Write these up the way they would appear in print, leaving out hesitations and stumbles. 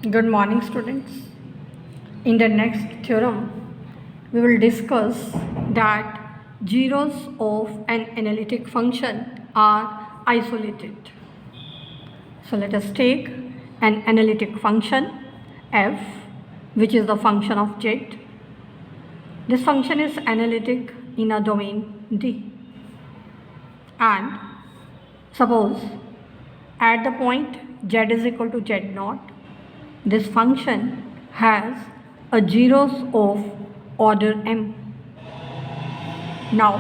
Good morning, students. In the next theorem, we will discuss that zeros of an analytic function are isolated. So let us take an analytic function f, which is the function of z. This function is analytic in a domain D. And suppose at the point z is equal to z naught, this function has a zeros of order m. Now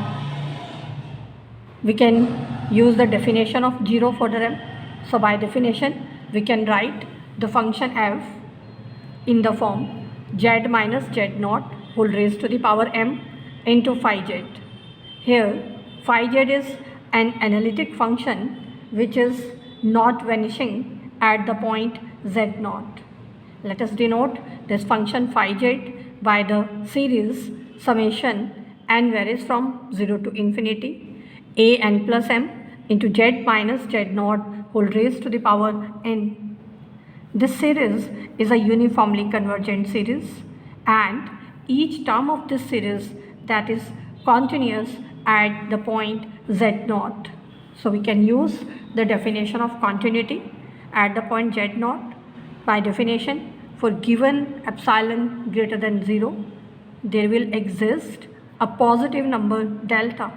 we can use the definition of zero of order m. So by definition we can write the function f in the form z minus z naught whole raised to the power m into phi z. Here phi z is an analytic function which is not vanishing at the point z naught. Let us denote this function phi z by the series summation n varies from 0 to infinity a n plus m into z minus z naught whole raised to the power n. This series is a uniformly convergent series and each term of this series that is continuous at the point z naught. So we can use the definition of continuity at the point z naught. By definition, for given epsilon greater than 0, there will exist a positive number delta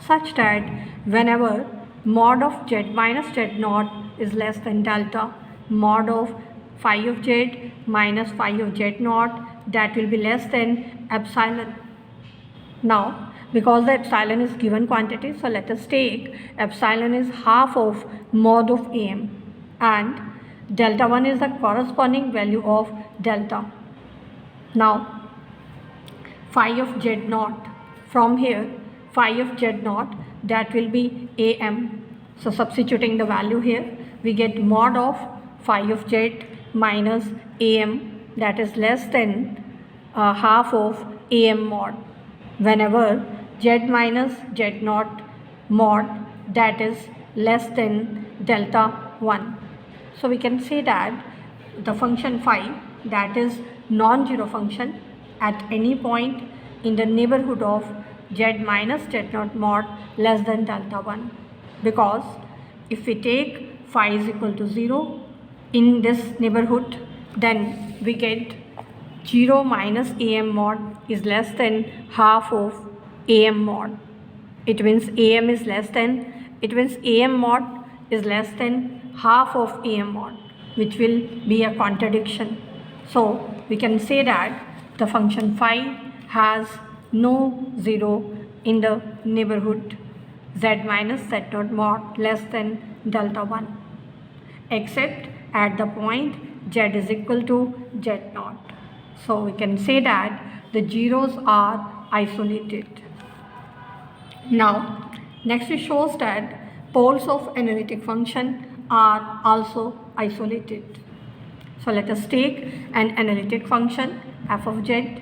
such that whenever mod of z minus z naught is less than delta, mod of phi of z minus phi of z naught, that will be less than epsilon. Now, because the epsilon is given quantity, so let us take epsilon is half of mod of am and delta 1 is the corresponding value of delta. Now phi of z naught, from here phi of z naught, that will be am. So substituting the value here, we get mod of phi of z minus am, that is less than half of am mod, whenever z minus z naught mod, that is less than delta 1. So we can say that the function phi, that is non-zero function at any point in the neighborhood of z minus z naught mod less than delta 1, because if we take phi is equal to 0 in this neighborhood, then we get 0 minus am mod is less than half of am mod. It means am is less than, it means am mod is less than half of am mod, which will be a contradiction. So we can say that the function phi has no 0 in the neighborhood z minus z naught mod less than delta 1, except at the point z is equal to z naught. So we can say that the zeros are isolated. Now next it shows that poles of analytic function are also isolated. So let us take an analytic function f of z,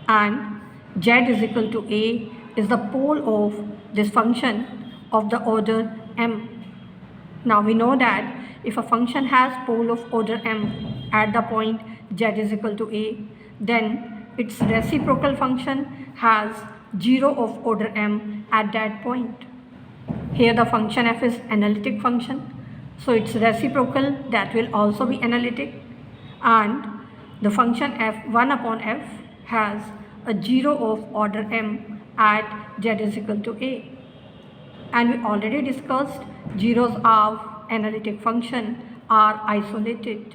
and z is equal to a is the pole of this function of the order m. Now we know that if a function has pole of order m at the point z is equal to a, then its reciprocal function has 0 of order m at that point. Here the function f is analytic function, so its reciprocal, that will also be analytic, and the function f 1 upon f has a 0 of order m at z is equal to a. And we already discussed zeros of analytic function are isolated.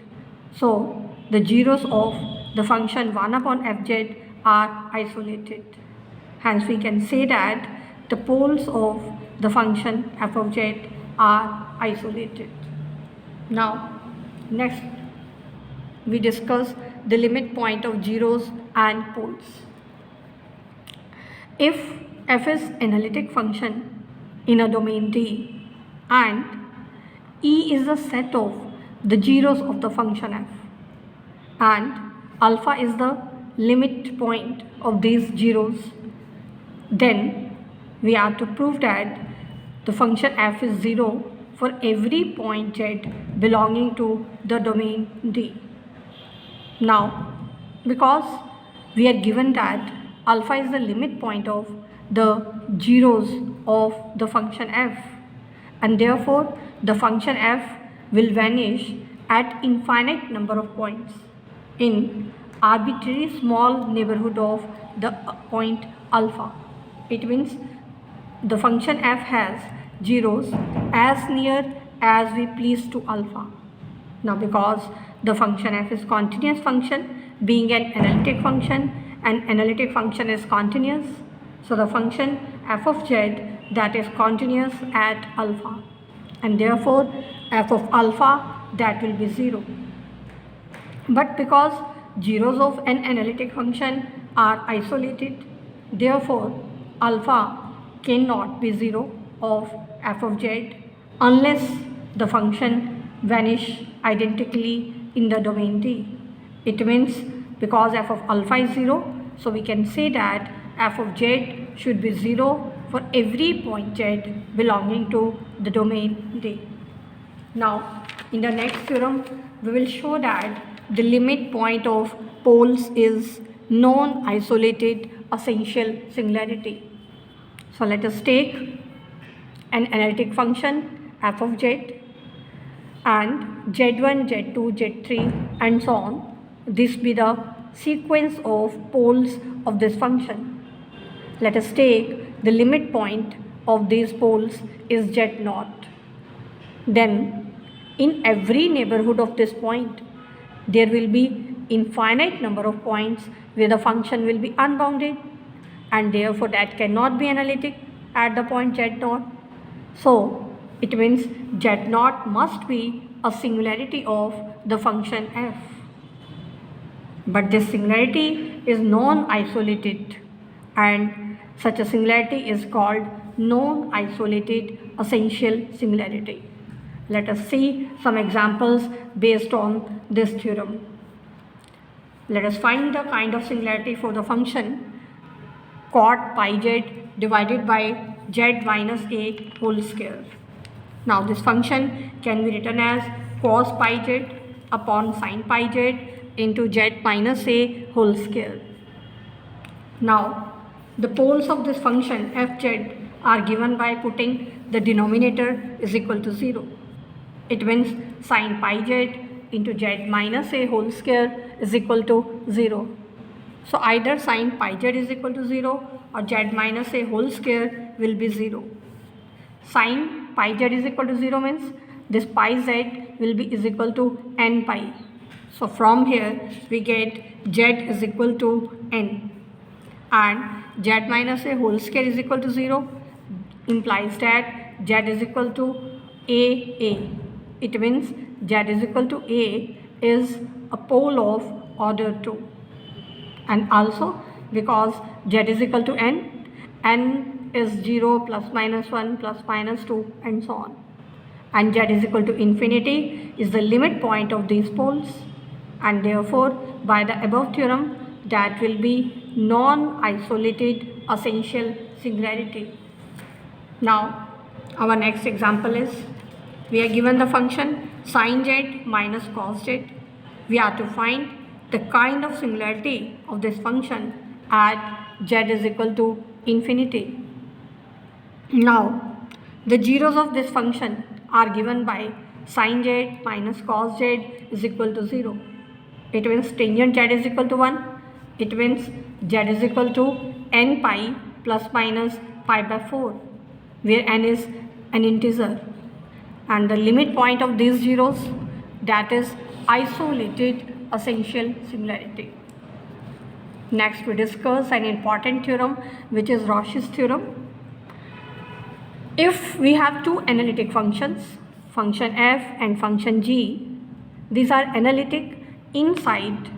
So the zeros of the function 1 upon fz are isolated. Hence we can say that the poles of the function f of z are isolated. Now next we discuss the limit point of zeros and poles. If f is analytic function in a domain D and E is the set of the zeros of the function f and alpha is the limit point of these zeros, then we are to prove that the function f is 0 for every point z belonging to the domain D. Now, because we are given that alpha is the limit point of the zeros of the function f, and therefore the function f will vanish at infinite number of points in arbitrary small neighborhood of the point alpha. It means the function f has zeros as near as we please to alpha. Now, because the function f is continuous function, being an analytic function, and analytic function is continuous, so the function f of z that is continuous at alpha, and therefore f of alpha that will be 0. But because zeros of an analytic function are isolated, therefore alpha cannot be 0 of f of z unless the function vanish identically in the domain D. It means because f of alpha is 0, so we can say that f of z should be 0 for every point z belonging to the domain D. Now, in the next theorem, we will show that the limit point of poles is non-isolated essential singularity. So, let us take an analytic function f of z and z1, z2, z3 and so on. This be the sequence of poles of this function. Let us take the limit point of these poles is z0. Then in every neighborhood of this point there will be infinite number of points where the function will be unbounded, and therefore that cannot be analytic at the point z0. So it means z0 must be a singularity of the function f. But this singularity is non-isolated, and such a singularity is called non-isolated essential singularity. Let us see some examples based on this theorem. Let us find the kind of singularity for the function cot pi z divided by z minus a whole square. Now this function can be written as cos pi z upon sin pi z into z minus a whole square. Now the poles of this function fz are given by putting the denominator is equal to 0. It means sin pi z into z minus a whole square is equal to 0. So either sin pi z is equal to 0 or z minus a whole square will be 0. Sin pi z is equal to 0 means this pi z will be is equal to n pi. So from here we get z is equal to n, and z minus a whole square is equal to 0 implies that z is equal to a. It means z is equal to a is a pole of order 2, and also because z is equal to n is 0 plus minus 1 plus minus 2 and so on, and z is equal to infinity is the limit point of these poles, and therefore by the above theorem that will be non-isolated essential singularity. Now our next example is, we are given the function sin z minus cos z. We are to find the kind of singularity of this function at z is equal to infinity. Now the zeros of this function are given by sin z minus cos z is equal to 0. It means tangent z is equal to 1. It means z is equal to n pi plus minus pi by 4, where n is an integer, and the limit point of these zeros that is isolated essential singularity. Next we discuss an important theorem which is Rosh's theorem. If we have two analytic functions, function f and function g, these are analytic inside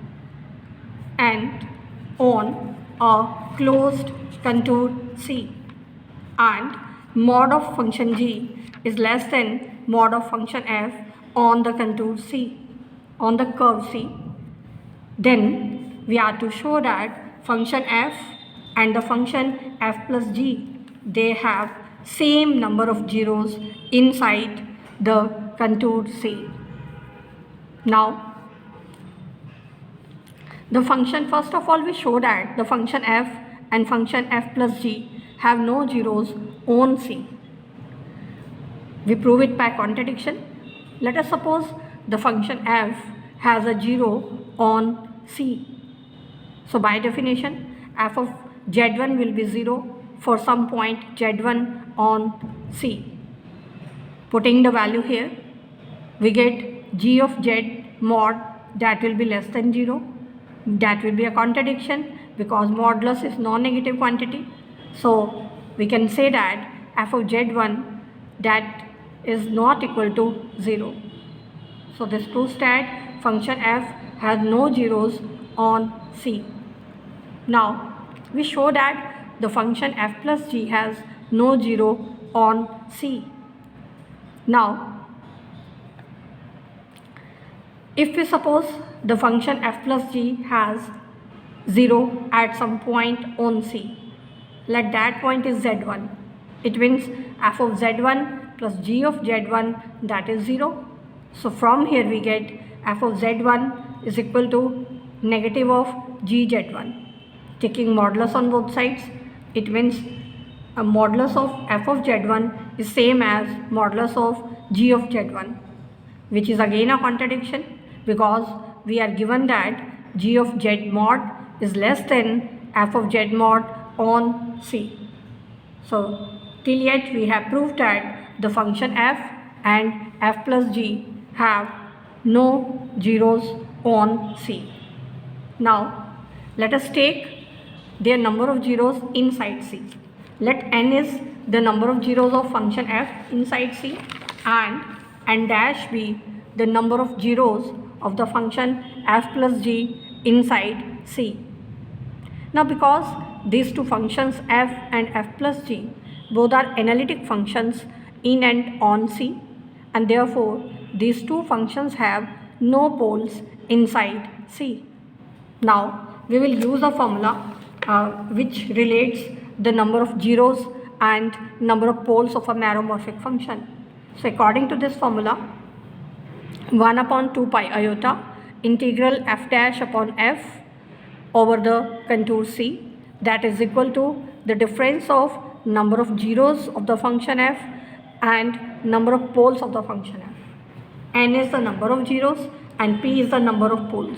and on a closed contour C, and mod of function g is less than mod of function f on the contour C, on the curve C, then we are to show that function f and the function f plus g, they have same number of zeros inside the contour C. Now The function, first of all, we show that the function f and function f plus g have no zeros on C. We prove it by contradiction. Let us suppose the function f has a 0 on C. So by definition, f of z1 will be 0 for some point z1 on C. Putting the value here, we get g of z mod that will be less than 0. That will be a contradiction because modulus is non-negative quantity. So we can say that f of z1 that is not equal to 0. So this proves that function f has no zeros on C. Now we show that the function f plus g has no zero on C. Now if we suppose the function f plus g has 0 at some point on C, let that point is z1. It means f of z1 plus g of z1 that is 0. So from here we get f of z1 is equal to negative of g z1. Taking modulus on both sides, it means a modulus of f of z1 is same as modulus of g of z1, which is again a contradiction because we are given that g of z mod is less than f of z mod on C. So till yet we have proved that the function f and f plus g have no zeros on C. Now let us take their number of zeros inside C. Let n is the number of zeros of function f inside C and n dash be the number of zeros of the function f plus g inside C. Now because these two functions f and f plus g both are analytic functions in and on C, and therefore these two functions have no poles inside C. Now we will use a formula which relates the number of zeros and number of poles of a meromorphic function. So according to this formula, 1 upon 2 pi iota integral f dash upon f over the contour C, that is equal to the difference of number of zeros of the function f and number of poles of the function f. N is the number of zeros and p is the number of poles.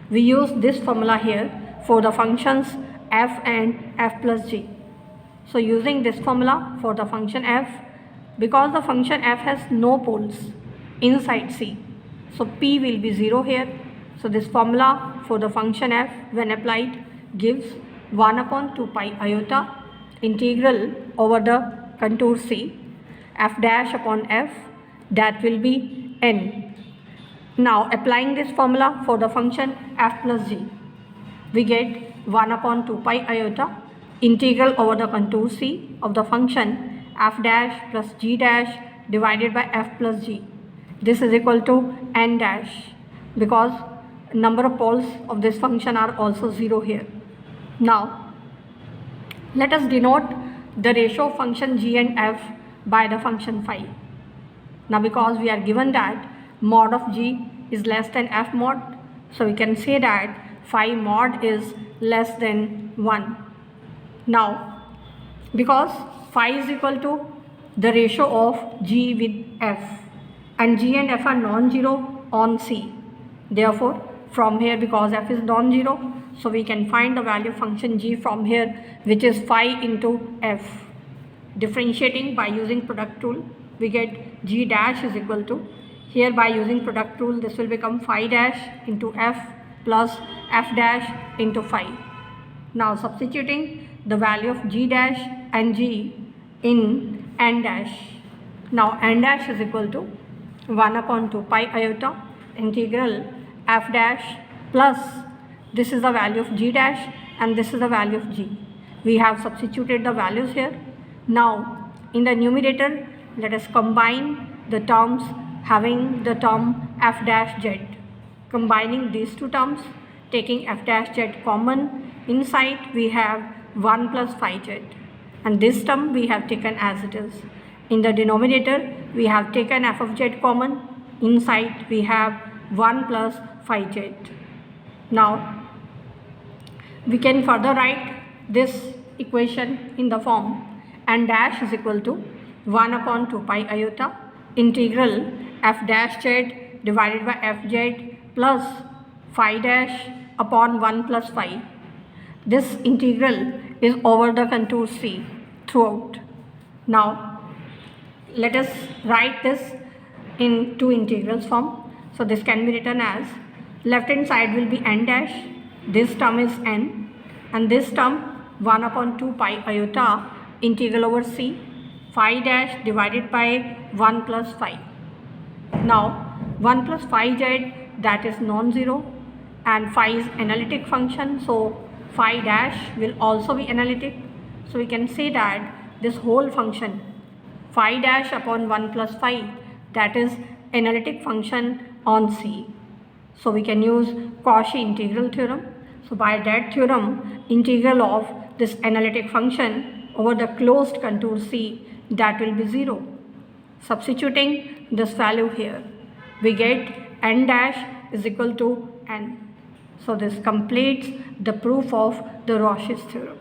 We use this formula here for the functions f and f plus g. So using this formula for the function f, because the function f has no poles inside C, so p will be 0 here. So this formula for the function f when applied gives 1 upon 2 pi iota integral over the contour C f dash upon f, that will be n. Now applying this formula for the function f plus g, we get 1 upon 2 pi iota integral over the contour C of the function f dash plus g dash divided by f plus g. This is equal to n dash because number of poles of this function are also 0 here. Now let us denote the ratio of function g and f by the function phi. Now because we are given that mod of g is less than f mod, so we can say that phi mod is less than 1. Now because phi is equal to the ratio of g with f and g and f are non-zero on C, therefore from here, because f is non-zero, so we can find the value of function g from here, which is phi into f. Differentiating by using product rule, we get g dash is equal to, here by using product rule this will become phi dash into f plus f dash into phi. Now substituting the value of g dash and g in n dash. Now n dash is equal to 1 upon 2 pi iota integral f dash plus, this is the value of g dash and this is the value of g. We have substituted the values here. Now in the numerator, let us combine the terms having the term f dash z. Combining these two terms, taking f dash z common, inside we have 1 plus phi z, and this term we have taken as it is. In the denominator, we have taken f of z common, inside we have 1 plus phi z. Now We can further write this equation in the form n dash is equal to 1 upon 2 pi iota integral f dash z divided by fz plus phi dash upon 1 plus phi. This integral is over the contour C throughout. Now let us write this in two integrals form. So this can be written as left hand side will be n dash, this term is n, and this term 1 upon 2 pi iota integral over C phi dash divided by 1 plus phi. Now 1 plus phi z, that is non-zero, and phi is analytic function, so phi dash will also be analytic. So we can say that this whole function phi dash upon 1 plus phi, that is analytic function on C. So we can use Cauchy integral theorem. So by that theorem, integral of this analytic function over the closed contour C, that will be 0. Substituting this value here, we get n dash is equal to n. So this completes the proof of the Rosh's theorem.